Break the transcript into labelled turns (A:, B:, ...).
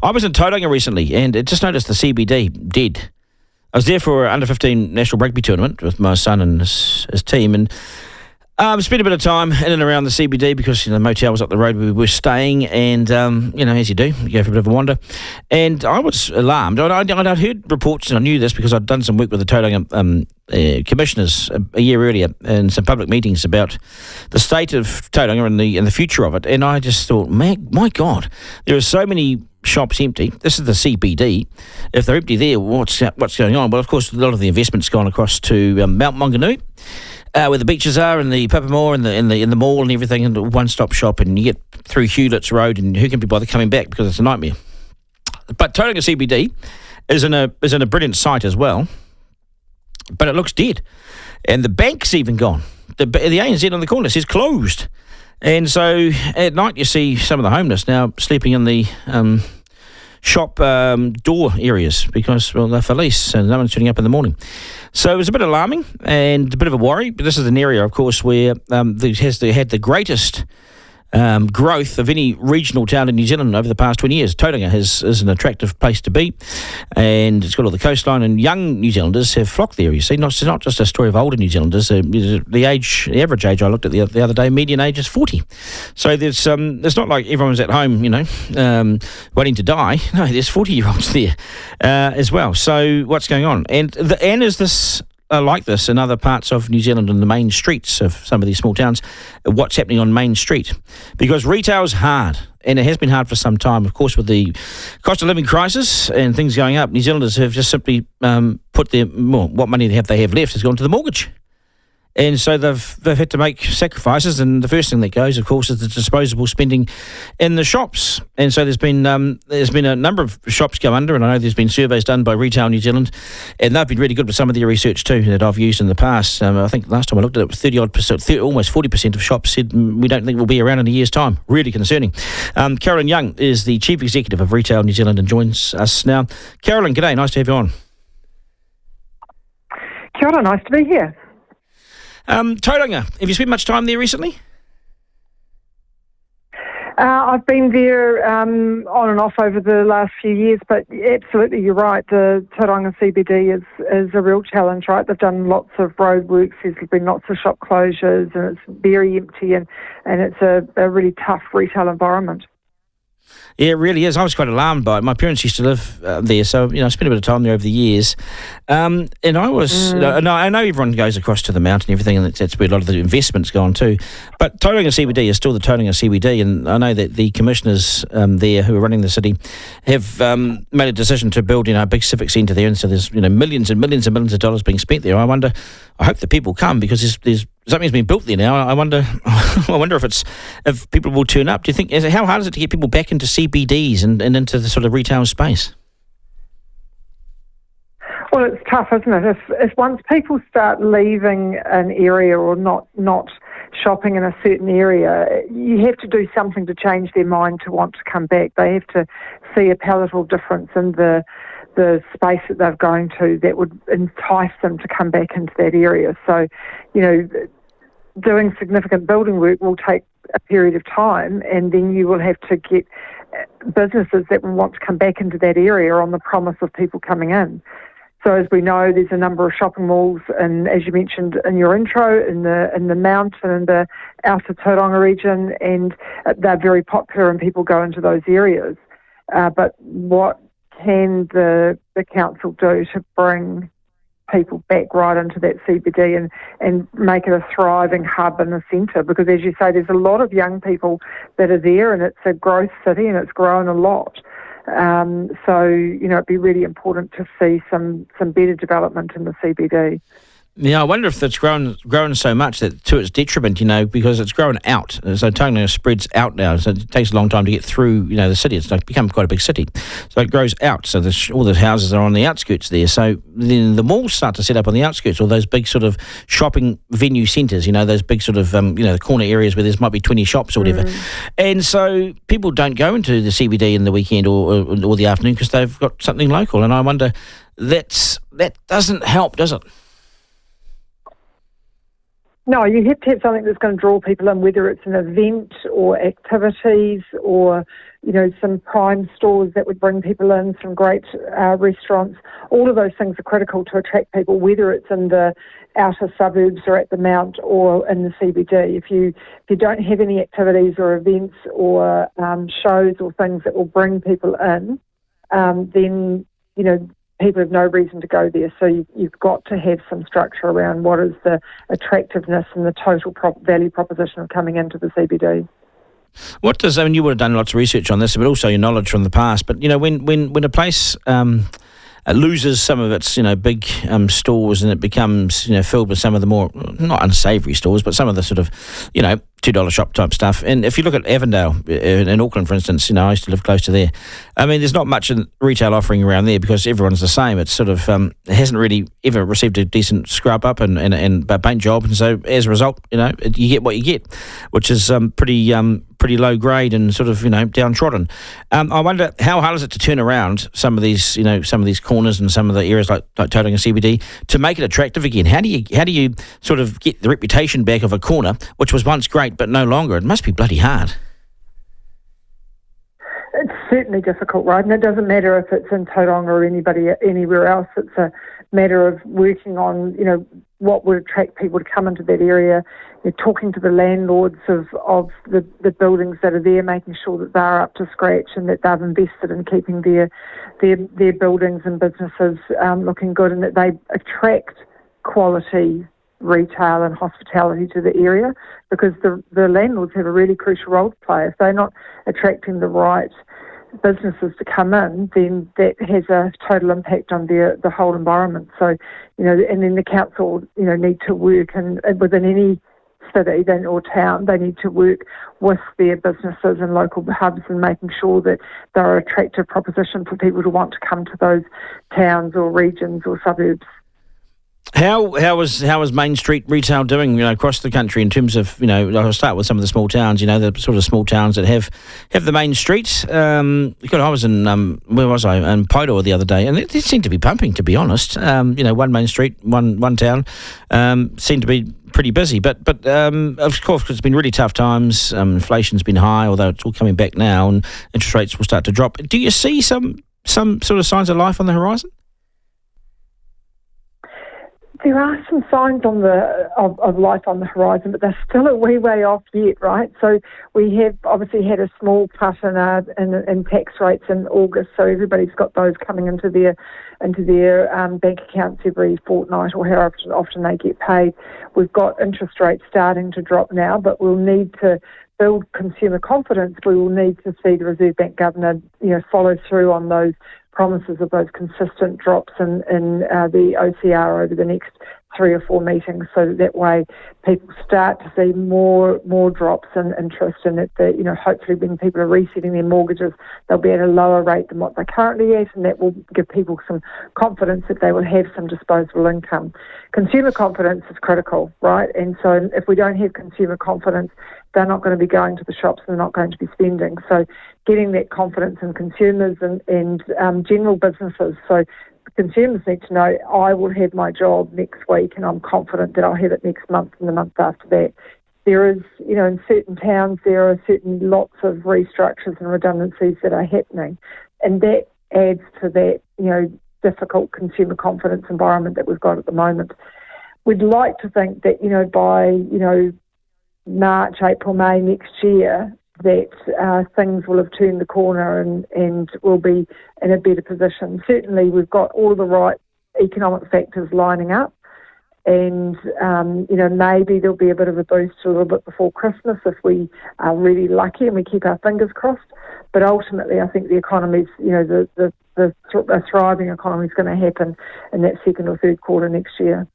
A: I was in Tauranga recently and I just noticed the CBD dead. I was there for an under-15 national rugby tournament with my son and his team, and spent a bit of time in and around the CBD because the motel was up the road where we were staying, and as you do, you go for a bit of a wander. And I was alarmed. I'd heard reports, and I knew this because I'd done some work with the Tauranga commissioners a year earlier in some public meetings about the state of Tauranga and the future of it. And I just thought, my God, there are so many shops empty. This is the CBD. If they're empty there, what's going on? Well, of course, a lot of the investment's gone across to Mount Maunganui, where the beaches are, and the Papamore, and the mall and everything, and the one-stop shop, and you get through Hewlett's Road, and who can be bothered coming back because it's a nightmare. But Tauranga CBD is in a brilliant site as well, but it looks dead, and the bank's even gone. The ANZ on the corner says closed, and so at night you see some of the homeless now sleeping in the shop door areas because, well, they're for lease and no one's turning up in the morning. So it was a bit alarming and a bit of a worry, but this is an area, of course, where it has had the greatest growth of any regional town in New Zealand over the past 20 years. Tauranga is an attractive place to be, and it's got all the coastline, and young New Zealanders have flocked there. You see, it's not just a story of older New Zealanders. The average age I looked at the other day, median age is 40. So it's not like everyone's at home, waiting to die. No, there's 40-year-olds there as well. So what's going on? And is this like this in other parts of New Zealand and the main streets of some of these small towns? What's happening on Main Street? Because retail's hard, and it has been hard for some time. Of course, with the cost of living crisis and things going up, New Zealanders have just simply put what money they have left has gone to the mortgage. And so they've had to make sacrifices, and the first thing that goes, of course, is the disposable spending in the shops. And so there's been a number of shops go under, and I know there's been surveys done by Retail New Zealand, and they've been really good with some of their research too that I've used in the past. I think last time I looked at it, 30-odd%, almost 40% of shops said we don't think we'll be around in a year's time. Really concerning. Carolyn Young is the Chief Executive of Retail New Zealand and joins us now. Carolyn, g'day, nice to have you on.
B: Kia ora, nice to be here.
A: Tauranga, have you spent much time there recently?
B: I've been there on and off over the last few years, but absolutely, you're right. The Tauranga CBD is a real challenge, right? They've done lots of roadworks, there's been lots of shop closures, and it's very empty, and it's a really tough retail environment.
A: Yeah, it really is. I was quite alarmed by it. My parents used to live there, so I spent a bit of time there over the years. And I was, I know everyone goes across to the mountain and everything, and that's where a lot of the investment's gone to. But Tauranga CBD is still the Tauranga CBD, and I know that the commissioners there who are running the city have made a decision to build a big civic centre there, and so there's millions and millions and millions of dollars being spent there. I hope that people come because there's something's been built there now. I wonder if people will turn up. Do you think how hard is it to get people back into CBDs and into the sort of retail space?
B: Well, it's tough, isn't it? If once people start leaving an area or not shopping in a certain area, you have to do something to change their mind to want to come back. They have to see a palatable difference in the space that they're going to that would entice them to come back into that area. So, doing significant building work will take a period of time, and then you will have to get businesses that will want to come back into that area on the promise of people coming in. So as we know, there's a number of shopping malls, and as you mentioned in your intro, in the mountain and the outer Tauranga region, and they're very popular and people go into those areas. But what can the council do to bring people back right into that CBD and make it a thriving hub and a centre? Because as you say, there's a lot of young people that are there, and it's a growth city and it's grown a lot. So, it'd be really important to see some better development in the CBD.
A: Yeah, I wonder if it's grown so much that to its detriment, because it's grown out. So Tauranga spreads out now, so it takes a long time to get through, the city. It's become quite a big city. So it grows out, so all the houses are on the outskirts there. So then the malls start to set up on the outskirts, or those big sort of shopping venue centres, those big sort of, the corner areas where there might be 20 shops or whatever. And so people don't go into the CBD in the weekend or the afternoon because they've got something local. And I wonder, that doesn't help, does it?
B: No, you have to have something that's going to draw people in, whether it's an event or activities or, some prime stores that would bring people in, some great restaurants. All of those things are critical to attract people, whether it's in the outer suburbs or at the Mount or in the CBD. If you don't have any activities or events or shows or things that will bring people in, then, people have no reason to go there. So you've got to have some structure around what is the attractiveness and the total value proposition of coming into the CBD.
A: What does, you would have done lots of research on this, but also your knowledge from the past, but, when a place loses some of its, big stores and it becomes, filled with some of the more, not unsavoury stores, but some of the sort of, $2 shop type stuff. And if you look at Avondale in Auckland, for instance, I used to live close to there. There's not much retail offering around there because everyone's the same. It's sort of, it hasn't really ever received a decent scrub up and paint job. And so as a result, you get what you get, which is pretty low grade and sort of, downtrodden. I wonder how hard is it to turn around some of these corners and some of the areas like Tauranga CBD to make it attractive again? How do you sort of get the reputation back of a corner, which was once great but no longer? It must be bloody hard.
B: It's certainly difficult, right? And it doesn't matter if it's in Tauranga or anywhere else. It's a matter of working on, what would attract people to come into that area. You're talking to the landlords of the buildings that are there, making sure that they're up to scratch and that they've invested in keeping their buildings and businesses looking good, and that they attract quality retail and hospitality to the area, because the landlords have a really crucial role to play. If they're not attracting the right businesses to come in, then that has a total impact on the whole environment. So, and then the council, need to work and within any city or town, they need to work with their businesses and local hubs and making sure that they're an attractive proposition for people to want to come to those towns or regions or suburbs.
A: How was Main Street retail doing, across the country in terms of, I'll start with some of the small towns, the sort of small towns that have the main streets. I was in, where was I? In Paidor the other day, and it seemed to be pumping, to be honest. One main street, one town, seemed to be pretty busy. But of course, it's been really tough times. Inflation's been high, although it's all coming back now, and interest rates will start to drop. Do you see some sort of signs of life on the horizon?
B: There are some signs on of life on the horizon, but they're still a wee way off yet, right? So we have obviously had a small cut in tax rates in August, so everybody's got those coming into their bank accounts every fortnight or however often they get paid. We've got interest rates starting to drop now, but we'll need to build consumer confidence. We will need to see the Reserve Bank Governor, follow through on those promises of those consistent drops in the OCR over the next 3 or 4 meetings, so that way people start to see more drops in interest, and that hopefully when people are resetting their mortgages, they'll be at a lower rate than what they're currently at, and that will give people some confidence that they will have some disposable income. Consumer confidence is critical, right? And so if we don't have consumer confidence, they're not going to be going to the shops and they're not going to be spending. So getting that confidence in consumers and general businesses. So consumers need to know, I will have my job next week and I'm confident that I'll have it next month and the month after that. There is, in certain towns, there are certain lots of restructures and redundancies that are happening. And that adds to that, difficult consumer confidence environment that we've got at the moment. We'd like to think that, by, March, April, May next year, that things will have turned the corner and will be in a better position. Certainly, we've got all the right economic factors lining up, and maybe there'll be a bit of a boost a little bit before Christmas if we are really lucky and we keep our fingers crossed. But ultimately, I think the economy's, a thriving economy is going to happen in that second or third quarter next year.